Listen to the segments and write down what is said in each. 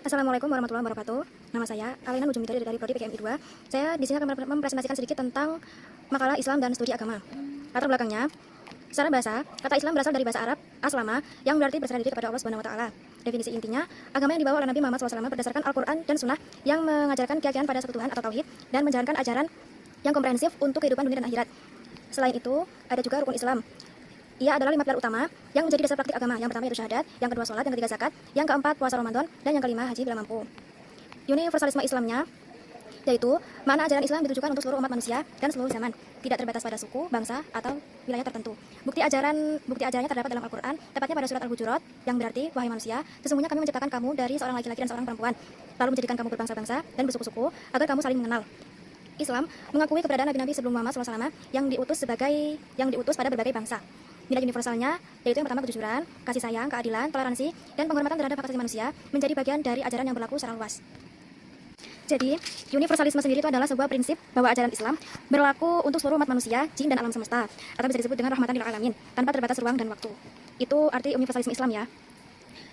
Assalamualaikum warahmatullahi wabarakatuh. Nama saya Alina Nujum dari Prodi PKMI 2. Saya di sini akan mempresentasikan sedikit tentang makalah Islam dan studi agama. Latar belakangnya, secara bahasa, kata Islam berasal dari bahasa Arab aslama yang berarti berserah diri kepada Allah Subhanahu wa taala. Definisi intinya, agama yang dibawa oleh Nabi Muhammad SAW berdasarkan Al-Qur'an dan Sunnah yang mengajarkan keyakinan pada satu Tuhan atau tauhid dan menjalankan ajaran yang komprehensif untuk kehidupan dunia dan akhirat. Selain itu, ada juga rukun Islam. Ia adalah 5 pilar utama yang menjadi dasar praktik agama. Yang pertama yaitu syahadat, yang kedua sholat, yang ketiga zakat, yang keempat puasa Ramadan, dan yang kelima haji bila mampu. Universalisme Islamnya yaitu mana ajaran Islam ditujukan untuk seluruh umat manusia dan seluruh zaman, tidak terbatas pada suku, bangsa, atau wilayah tertentu. Bukti ajarannya terdapat dalam Al-Qur'an, tepatnya pada surat Al-Hujurat, yang berarti, wahai manusia, sesungguhnya kami menciptakan kamu dari seorang laki-laki dan seorang perempuan, lalu menjadikan kamu berbangsa-bangsa dan bersuku-suku agar kamu saling mengenal. Islam mengakui keberadaan nabi-nabi sebelum Muhammad SAW yang diutus pada berbagai bangsa. Nilai universalnya yaitu yang pertama kejujuran, kasih sayang, keadilan, toleransi, dan penghormatan terhadap hak asasi manusia menjadi bagian dari ajaran yang berlaku secara luas. Jadi, universalisme sendiri itu adalah sebuah prinsip bahwa ajaran Islam berlaku untuk seluruh umat manusia, jin dan alam semesta, atau bisa disebut dengan rahmatan lil alamin, tanpa terbatas ruang dan waktu. Itu arti universalisme Islam ya.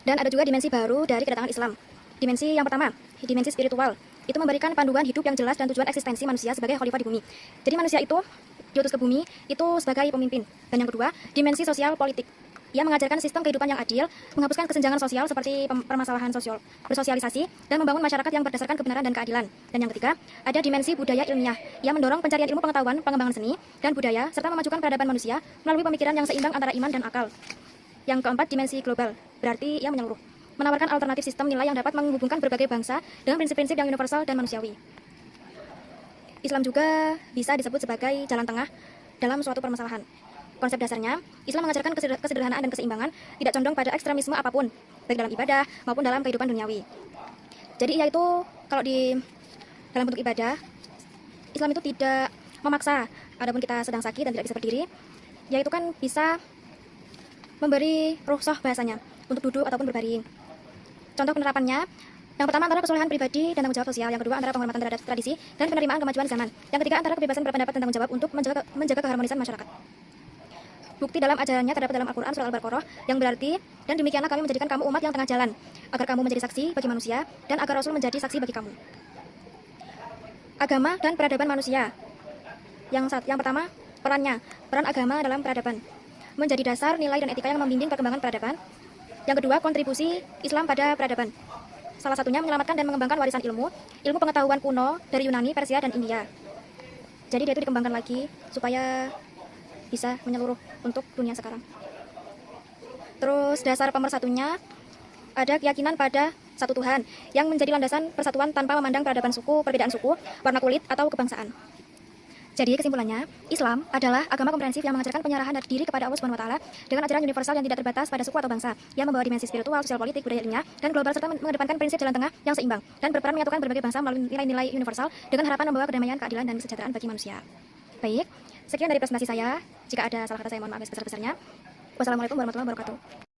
Dan ada juga dimensi baru dari kedatangan Islam. Dimensi yang pertama, dimensi spiritual. Itu memberikan panduan hidup yang jelas dan tujuan eksistensi manusia sebagai khalifah di bumi. Jadi manusia itu diutus ke bumi itu sebagai pemimpin. Dan yang kedua, dimensi sosial politik. Ia mengajarkan sistem kehidupan yang adil, menghapuskan kesenjangan sosial seperti permasalahan sosial, bersosialisasi, dan membangun masyarakat yang berdasarkan kebenaran dan keadilan. Dan yang ketiga, ada dimensi budaya ilmiah. Ia mendorong pencarian ilmu pengetahuan, pengembangan seni, dan budaya, serta memajukan peradaban manusia melalui pemikiran yang seimbang antara iman dan akal. Yang keempat, dimensi global, berarti ia menyeluruh, menawarkan alternatif sistem nilai yang dapat menghubungkan berbagai bangsa dengan prinsip-prinsip yang universal dan manusiawi. Islam juga bisa disebut sebagai jalan tengah dalam suatu permasalahan. Konsep dasarnya, Islam mengajarkan kesederhanaan dan keseimbangan, tidak condong pada ekstremisme apapun, baik dalam ibadah maupun dalam kehidupan duniawi. Jadi yaitu kalau di dalam bentuk ibadah, Islam itu tidak memaksa, adapun kita sedang sakit dan tidak bisa berdiri, yaitu kan bisa memberi rukhsah bahasanya untuk duduk ataupun berbaring. Contoh penerapannya, yang pertama antara kesolehan pribadi dan tanggung jawab sosial, yang kedua antara penghormatan terhadap tradisi dan penerimaan kemajuan zaman, yang ketiga antara kebebasan berpendapat dan tanggung jawab untuk menjaga keharmonisan masyarakat. Bukti dalam ajarannya terdapat dalam Al-Qur'an surah Al-Baqarah yang berarti, dan demikianlah kami menjadikan kamu umat yang tengah jalan, agar kamu menjadi saksi bagi manusia dan agar Rasul menjadi saksi bagi kamu. Agama dan peradaban manusia. Yang pertama, peran agama dalam peradaban menjadi dasar nilai dan etika yang membimbing perkembangan peradaban. Yang kedua, kontribusi Islam pada peradaban. Salah satunya menyelamatkan dan mengembangkan warisan ilmu pengetahuan kuno dari Yunani, Persia, dan India. Jadi dia itu dikembangkan lagi supaya bisa menyeluruh untuk dunia sekarang. Terus dasar pemersatunya ada keyakinan pada satu Tuhan yang menjadi landasan persatuan tanpa memandang peradaban suku, perbedaan suku, warna kulit, atau kebangsaan. Jadi kesimpulannya, Islam adalah agama komprehensif yang mengajarkan penyerahan diri kepada Allah Subhanahu wa taala dengan ajaran universal yang tidak terbatas pada suku atau bangsa, yang membawa dimensi spiritual, sosial, politik, budaya ilmiah, dan global, serta mengedepankan prinsip jalan tengah yang seimbang dan berperan menyatukan berbagai bangsa melalui nilai-nilai universal dengan harapan membawa kedamaian, keadilan, dan kesejahteraan bagi manusia. Baik, sekian dari presentasi saya. Jika ada salah kata saya mohon maaf sebesar-besarnya. Wassalamualaikum warahmatullahi wabarakatuh.